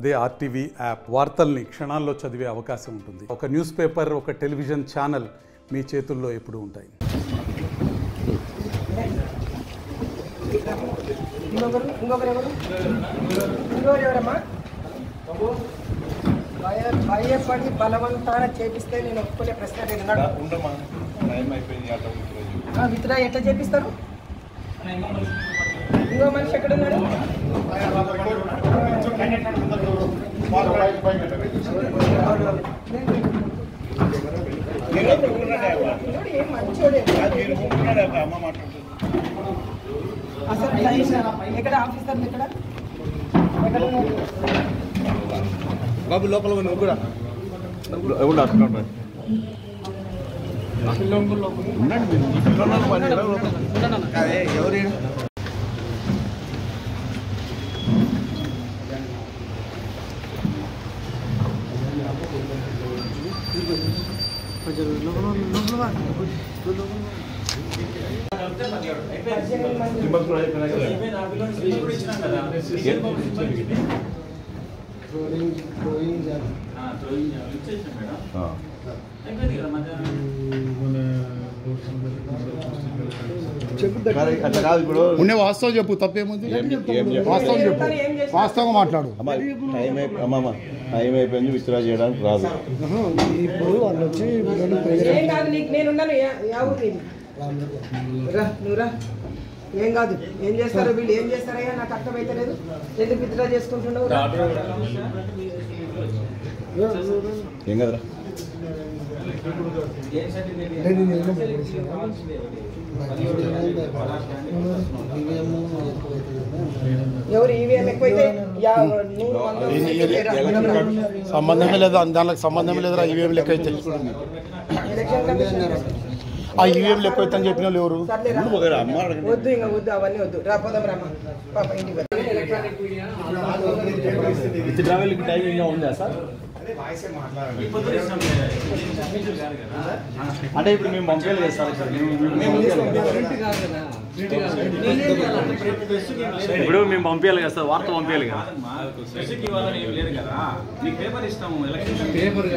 అదే RTV app వార్తల్ని క్షణాల్లో చదివే అవకాశం ఉంటుంది. ఒక న్యూస్ పేపర్, ఒక టెలివిజన్ ఛానల్ మీ చేతుల్లో ఎప్పుడూ ఉంటాయి. భయపడి బలవంతాన చేపిస్తే నేను ఒప్పుకునే ప్రశ్న విత్డ్రా ఎట్లా చేపిస్తారు? ఇంకో మనిషి ఎక్కడ ఉన్నాడు? ఏం మంచోడే. అసలు ఎక్కడ ఆఫీసర్ ఎక్కడ బాబు లోపల కూడా ఎవరు ఉండే వాస్తవం చెప్పు, తప్పేముంది? వాస్తవం చెప్పు, వాస్తవంగా మాట్లాడు. టైం అయిపోయింది, విత్డ్రా చేయడానికి రాదు. ఇప్పుడు వాళ్ళు వచ్చి ఏం కాదు, ఏం చేస్తారో వీళ్ళు ఏం చేస్తారయ్యా నాకు అర్థమైతే లేదు. ఎందుకు విత్డ్రా చేసుకుంటున్నావు? ఏం కదరా ఎవరు ఈవీఎం ఎక్కువైతే సంబంధమే లేదు, దానికి సంబంధమే లేదురా. ఈవీఎం లెక్క అయితే ఆ ఈవీఎం లెక్క అయితే అని చెప్పిన వాళ్ళు ఎవరు? వద్దు, ఇంకా వద్దు, అవన్నీ వద్దు. రాపోదాం రామా పాప ఇంటికి. అంటే ఇప్పుడు మేము పంపేయాలి కదా సార్. ఇప్పుడు మేము పంపించాలి కదా సార్, వార్త పంపించాలి కదా. పేపర్ ఇస్తాము, పేపర్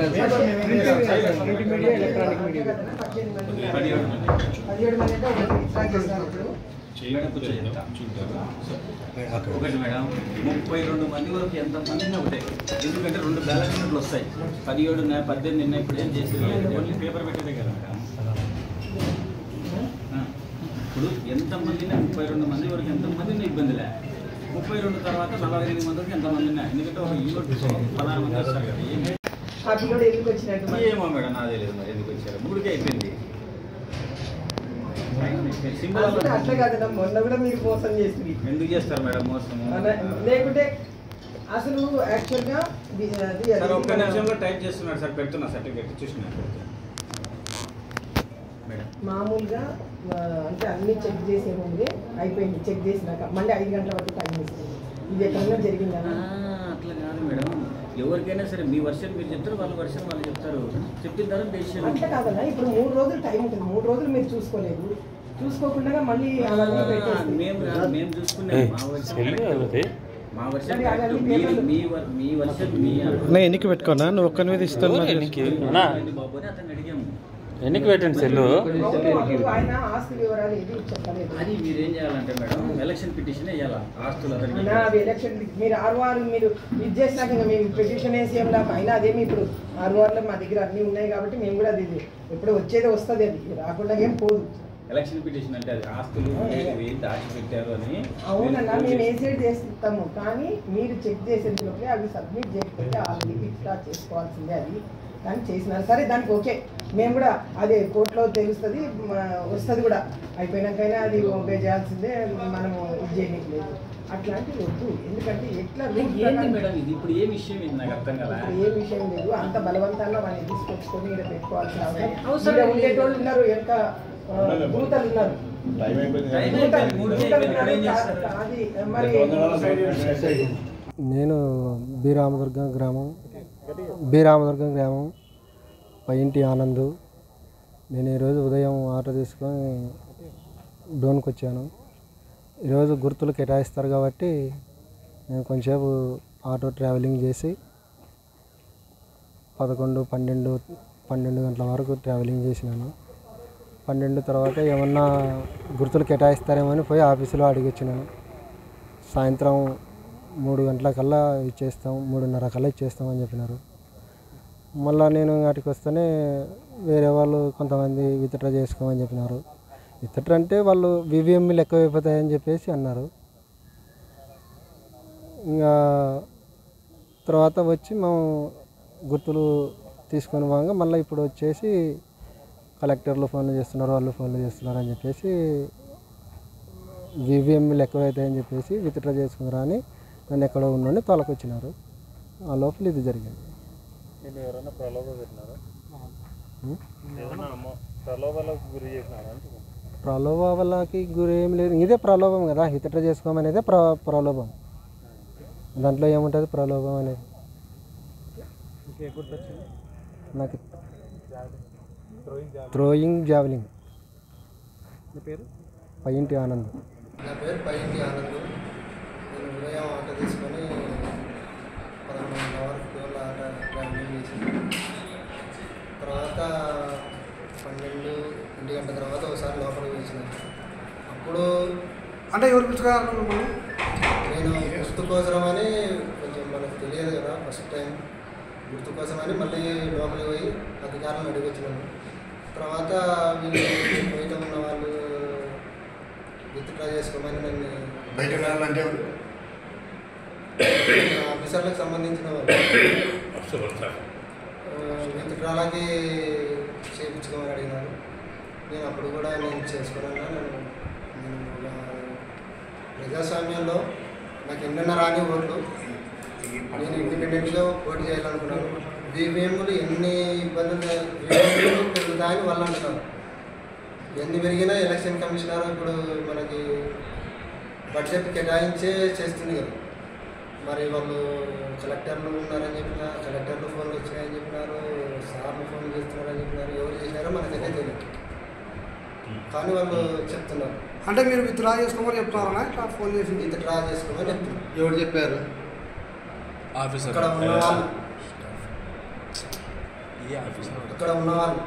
ఒకటి మేడం, 32 మంది వరకు ఎంతమంది ఒకటే. ఎందుకంటే 2 బ్యాలెట్ షీట్లు వస్తాయి. 17 ఉన్నాయి, 18 ఉన్నాయి. ఇప్పుడు ఏం చేసేది? ఓన్లీ పేపర్ పెట్టేదే కదా మేడం. ఇప్పుడు ఎంతమంది 32 మంది వరకు ఎంతమంది ఇబ్బందిలే. 32 తర్వాత 48 మంది వరకు ఎంతమంది ఉన్నాయి. ఎందుకంటే ఒక యూనిట్ 16 మంది వస్తారు కదా. ఏమో మేడం, నాదే లేదు మరి ఎందుకు వచ్చారు. 3కే అయిపోయింది. అట్లా కాదు, మొన్న కూడా మీరు మోసం చేసింది. ఎందుకు చేస్తారు మేడం మోసం? లేకుంటే అసలు యాక్చువల్గా ఒక్క నిమిషంలో టైప్ చేస్తున్నాడు సార్, పెడుతున్నా సర్టిఫికేట్ చూసిన మామూలుగా. అంటే అన్ని చెక్ చేసే ముందే అయిపోయింది. చెక్ చేసినాక మళ్ళీ 5 గంటల వరకు టైం ఇస్తుంది. ఇది ఎక్కడైనా జరిగిందా? అట్లా కాదు మేడం, ఎవరికైనా సరే మీ వర్షన్ మీరు చెప్తారు, వాళ్ళ వర్షన్ వాళ్ళు చెప్తారు. చెప్పిన తర్వాత డెసిషన్. అట్లా కాదన్నా, ఇప్పుడు 3 రోజులు టైం ఉంటుంది. 3 రోజులు మీరు చూసుకోలేదు, చూసుకోకుండా మళ్ళీ మేము చూసుకున్నాం. మా వర్షన్ మీ వర్షన్ మీ ఎన్నిక పెట్టుకోనా? నువ్వు ఒక్క మీద ఇస్తాను బాబు అని అతను అడిగాము. ఎన్నికి పెట్టండి సెల్లు. ఆయన ఆస్తి వివరాలు ఏది చెప్పలేదు. అది మీరేం చేయాలంటే మేడం, ఎలక్షన్ పిటిషన్ వేయాలా ఆస్తులు ఎలక్షన్. మీరు ఆర్ఓఆర్ మీరు ఇది చేసినాక ఇంకా మేము పిటిషన్ వేసేయంలా. అయినా అదేమి ఇప్పుడు ఆర్ఓఆర్లో మా దగ్గర అన్నీ ఉన్నాయి కాబట్టి మేము కూడా అది ఎప్పుడు వచ్చేది వస్తుంది. అది రాకుండా ఏం పోదు. ఎలక్షన్ పిటిషన్ అంటే అది ఆస్తులు దాచిపెట్టారు అని. అవునన్నా, మేము వేసేది చేస్తాము. కానీ మీరు చెక్ చేసేది లోపలే అవి సబ్మిట్ చేయకపోతే ఆల్రెడీ విత్డ్రా చేసుకోవాల్సిందే. అది కానీ చేసినారు సరే, దానికి ఓకే. మేము కూడా అదే కోర్టులో తెలుస్తుంది, వస్తుంది కూడా. అయిపోయినాకైనా అది ఒబే చేయాల్సిందే, మనము ఇది చేయడానికి లేదు. అట్లాంటివి వద్దు. ఎందుకంటే ఎట్లా మేడం ఇది ఇప్పుడు ఏ విషయం ఇది నాకు అర్థం కదా. ఏ విషయం లేదు. అంత బలవంతంగా వాళ్ళని తీసుకొచ్చుకొని ఇక్కడ పెట్టుకోవాల్సిన అవసరం ఉండేటోళ్ళు ఉన్నారు, ఎంత దూతలు ఉన్నారు. నేను బి రామదుర్గం గ్రామం పైంటి ఆనంద్. నేను ఈరోజు ఉదయం ఆటో తీసుకొని డోన్కి వచ్చాను. ఈరోజు గుర్తులు కేటాయిస్తారు కాబట్టి నేను కొంచెంసేపు ఆటో ట్రావెలింగ్ చేసి 11, 12 గంటల వరకు ట్రావెలింగ్ చేసినాను. 12 తర్వాత ఏమన్నా గుర్తులు కేటాయిస్తారేమో అని పోయి ఆఫీసులో అడిగి వచ్చినాను. సాయంత్రం 3 గంటలకల్లా ఇచ్చేస్తాం, 3:30 కల్లా ఇచ్చేస్తామని చెప్పినారు. మళ్ళీ నేను వాటికి వస్తేనే వేరే వాళ్ళు కొంతమంది విత్డ్రా చేసుకోమని చెప్పినారు. విత్డ్రా అంటే వాళ్ళు వివిఎంలు ఎక్కువైపోతాయని చెప్పేసి అన్నారు. ఇంకా తర్వాత వచ్చి మేము గుర్తులు తీసుకొని పోగా మళ్ళీ ఇప్పుడు వచ్చేసి కలెక్టర్లు ఫోన్లు చేస్తున్నారు, వాళ్ళు ఫోన్లు చేస్తున్నారు అని చెప్పేసి వివిఎంలు ఎక్కువైతాయని చెప్పేసి విత్డ్రా చేసుకున్నారా అని నన్ను ఎక్కడో ఉండి తోలకొచ్చినారు. ఆ లోపల ఇది జరిగింది. ప్రలోభాలకి గురి ఏం లేదు. ఇదే ప్రలోభం కదా, విత్డ్రా చేసుకోమనేదే ప్రలోభం. దాంట్లో ఏముంటుంది ప్రలోభం అనేది. నాకు థ్రోయింగ్ జావెలింగ్. పైంటి ఆనంద్. నా పేరు పైంటి ఆనంద్. నేను ఉదయం ఆటో తీసుకొని 11 వరకు ఆట ట్రావెలింగ్ చేసి తర్వాత 12 గంటల తర్వాత ఒకసారి లోపలికి వచ్చినాను. అప్పుడు అంటే ఎవరు పిలుచుకున్నారు? నేను గుర్తు కోసమని కొంచెం మనకు తెలియదు కదా, ఫస్ట్ టైం గుర్తు కోసమని మళ్ళీ లోపలికి పోయి అధికారులను అడిగి వచ్చినాను. తర్వాత వీళ్ళు బయట ఉన్న వాళ్ళు విత్డ్రా చేసుకోమని నన్ను బయట అంటే ఆఫీసర్లకు సంబంధించిన వాళ్ళు విత్డ్రాలకి చేయించుకోమని అడిగినారు. నేను అప్పుడు కూడా నేను చేసుకున్నాను. నేను ప్రజాస్వామ్యంలో నాకు ఎన్నెన్న రాని ఓట్లు నేను ఇండిపెండెంట్గా పోటీ చేయాలనుకున్నాను. వివిఎంలు ఎన్ని ఇబ్బందులు పెరుగుతాయని వాళ్ళు అంటున్నారు. ఎన్ని పెరిగినా ఎలక్షన్ కమిషనర్ ఇప్పుడు మనకి బడ్జెట్ కేటాయించే చేస్తుంది కదా. మరి వాళ్ళు కలెక్టర్లు ఉన్నారని చెప్పిన, కలెక్టర్లు ఫోన్లు వచ్చినాయని చెప్పినారు, సార్లు ఫోన్లు చేస్తున్నారని చెప్పినారు. ఎవరు చేసినారో మనకైతే తెలియదు, కానీ వాళ్ళు చెప్తున్నారు. అంటే మీరు విత్డ్రా చేసుకోమని చెప్తున్నారా? ఇట్లా ఫోన్ చేసి విత్డ్రా చేసుకోమని చెప్తున్నారు. ఎవరు చెప్పారు? ఇక్కడ ఉన్నవాళ్ళు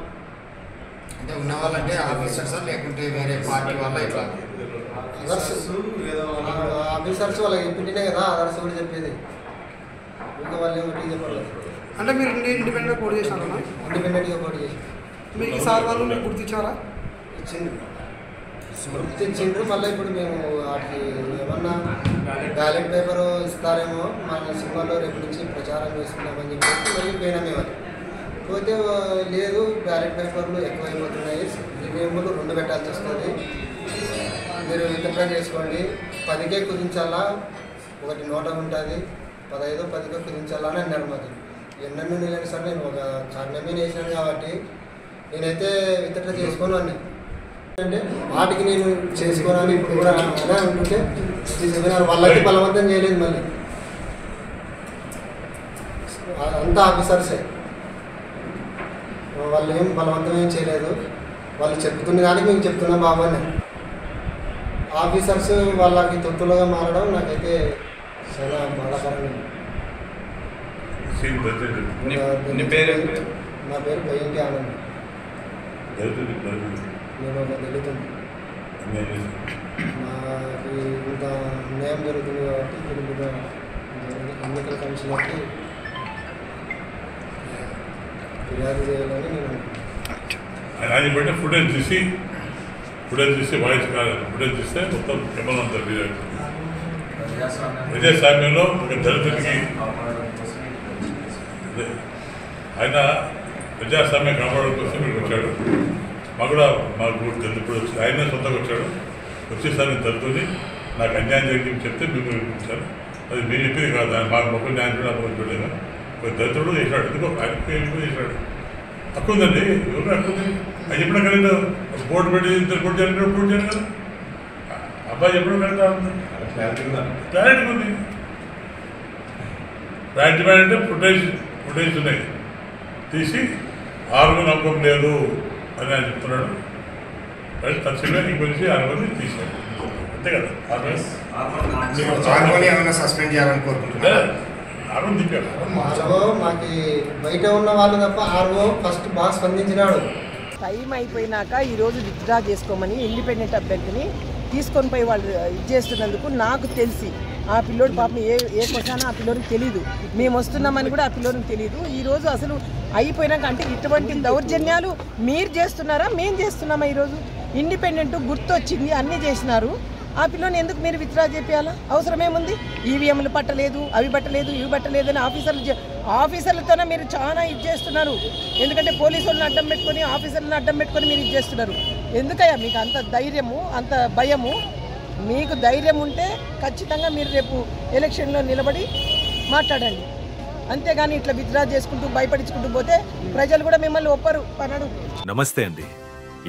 అంటే ఉన్నవాళ్ళంటే ఆఫీసర్స్ లేకుంటే వేరే పార్టీ వాళ్ళ ఇట్లా ఆఫీసర్స్ వాళ్ళకి చెప్పింటేనే కదా అదర్స్ కూడా చెప్పేది. ఇంకా వాళ్ళు ఏమిటి చెప్పలేదు. అంటే మీరు ఇండిపెండెంట్గా పోటీ చేసినారా? ఇండిపెండెంట్గా పోటీ చేసి మీకు ఈసారి వాళ్ళు మీకు గుర్తించారా? గుర్తించిండ్రు. మళ్ళీ ఇప్పుడు మేము వాటికి ఏమన్నా బ్యాలెట్ పేపర్ ఇస్తారేమో మన సినిమాలో రేపు నుంచి ప్రచారం చేసుకున్నామని చెప్పేసి మళ్ళీ పోయినా మేము. పోతే లేదు, బ్యాలెట్ పేపర్లు ఎక్కువైపోతున్నాయి, ఈవీఎంలు 2 పెట్టాల్సి వస్తుంది, మీరు విత్డ్రా చేసుకోండి, 10కే కుదించాలా, ఒకటి నోట ఉంటుంది, 15, 10కే కుదించాలా అని అన్నారు. మాకు ఎన్నెన్నో నేను సార్ నేను ఒక కారణమే వేసినాను కాబట్టి నేనైతే విత్డ్రా చేసుకోను అన్నీ. అంటే వాటికి నేను చేసుకోవాలని ఇప్పుడు కూడా అలా ఉంటుంటే వాళ్ళకి బలవంతం చేయలేదు. మళ్ళీ అంతా ఆఫీసర్సే, వాళ్ళు ఏం బలవంతం ఏం చేయలేదు. వాళ్ళు చెప్తున్న దానికి మేము చెప్తున్నాం బాబు అని. ఆఫీసర్స్ వాళ్ళకి తొత్తులుగా మారడం నాకైతే చాలా బాధాకరంగా. నా పేరు పైంటి ఆనంద్. నేను ఒక దళితుడు. నాకు ఇంత అన్యాయం జరుగుతుంది కాబట్టి ఇప్పుడు మీద ఎన్నికల కమిషనర్కి ఫిర్యాదు చేయాలని నేను అది బట్టి ఫుటేజ్ తీసి వాయిస్ కాదు, ఫుటేజ్ తీస్తే మొత్తం కెమెరా అంతా ప్రజాస్వామ్యంలో ఒక దళితుడికి ఆయన ప్రజాస్వామ్యం కాపాడడం కోసం ఇక్కడికి వచ్చాడు. మాకు ఇప్పుడు ఆయన సొంతంగా వచ్చాడు. వచ్చేసారి నేను దళితుని నాకు అన్యాయం జరిగింది చెప్తే మీకు వినిపించాను. అది మీరు చెప్పింది కాదు, మాకు మొక్క న్యాయం కూడా చూడలేదు. ఒక దళితుడు చేశాడు, ఎందుకో ఆయన చేశాడు. హక్కు ఉందండి, ఎవరు హక్కు ఉంది? అది ఎప్పుడో కలిగిన బోర్డు పెట్టి పోటీ చేయాలి కదా. అబ్బాయి ఎప్పుడో కలిగినా ఉంది, క్లారిటీ ఉంది. క్లారిటీ అంటే ఫుటేజ్ ఉన్నాయి తీసి ఆరుగురు నమ్మకం లేదు అని ఆయన చెప్తున్నాడు. తక్షణమే ఇంక నుంచి 6 మంది తీశాడు, అంతే కదా. సస్పెండ్ చేయాలని కోరుకుంటున్నారు. ఆర్ఓ దింపారు. ఆర్ఓ మాకు బయట ఉన్న వాళ్ళు తప్ప ఆర్ఓ ఫస్ట్ బాగా స్పందించినాడు. టైం అయిపోయినాక ఈరోజు విత్డ్రా చేసుకోమని ఇండిపెండెంట్ అభ్యర్థిని తీసుకొని పోయి వాళ్ళు ఇది చేస్తున్నందుకు నాకు తెలిసి ఆ పిల్లోడు పాపం ఏ క్వశ్చన్ ఆ పిల్లోడికి తెలియదు, మేము వస్తున్నామని కూడా ఆ పిల్లోడికి తెలియదు. ఈరోజు అసలు అయిపోయినాక అంటే ఇటువంటి దౌర్జన్యాలు మీరు చేస్తున్నారా మేము చేస్తున్నామా? ఈరోజు ఇండిపెండెంట్ గుర్తొచ్చింది అన్నీ చేసినారు, ఆ పిల్లని ఎందుకు మీరు విత్డ్రా చేయాలా? అవసరమేముంది? ఈవీఎంలు పట్టలేదు, అవి పట్టలేదు, ఇవి పట్టలేదు అని ఆఫీసర్లతోనే మీరు చాలా ఇది చేస్తున్నారు. ఎందుకంటే పోలీసు వాళ్ళని అడ్డం పెట్టుకొని ఆఫీసర్లను అడ్డం పెట్టుకొని మీరు ఇది చేస్తున్నారు. ఎందుకయ్యా మీకు అంత ధైర్యము, అంత భయము? మీకు ధైర్యం ఉంటే ఖచ్చితంగా మీరు రేపు ఎలక్షన్లో నిలబడి మాట్లాడండి, అంతేగాని ఇట్లా విత్డ్రా చేసుకుంటూ భయపడించుకుంటూ పోతే ప్రజలు కూడా మిమ్మల్ని ఒప్పరు పనడు. నమస్తే అండి.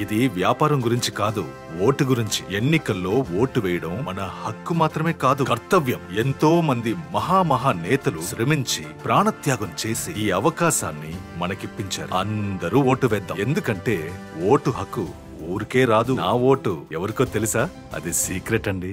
ఇది వ్యాపారం గురించి కాదు, ఓటు గురించి. ఎన్నికల్లో ఓటు వేయడం మన హక్కు మాత్రమే కాదు, కర్తవ్యం. ఎంతో మంది మహా నేతలు శ్రమించి ప్రాణత్యాగం చేసి ఈ అవకాశాన్ని మనకిప్పించారు. అందరూ ఓటు వేద్దాం, ఎందుకంటే ఓటు హక్కు ఊరికే రాదు. నా ఓటు ఎవరికో తెలుసా? అది సీక్రెట్ అండి.